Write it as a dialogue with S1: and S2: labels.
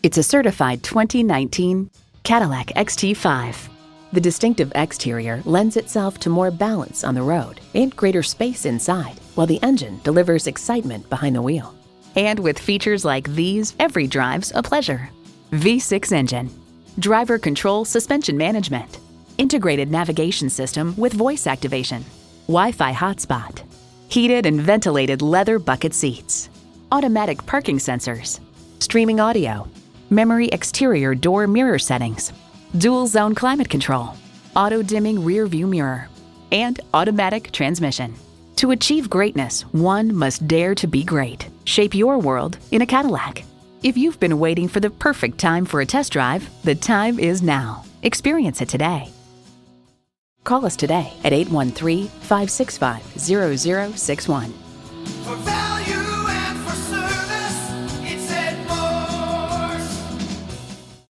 S1: It's a certified 2019 Cadillac XT5. The distinctive exterior lends itself to more balance on the road and greater space inside, while the engine delivers excitement behind the wheel. And with features like these, every drive's a pleasure. V6 engine, driver control suspension management, integrated navigation system with voice activation, Wi-Fi hotspot, heated and ventilated leather bucket seats, automatic parking sensors, streaming audio, memory exterior door mirror settings, dual zone climate control, auto dimming rear view mirror, and automatic transmission. To achieve greatness, one must dare to be great. Shape your world in a Cadillac. If you've been waiting for the perfect time for a test drive, the time is now. Experience it today. Call us today at 813-565-0061.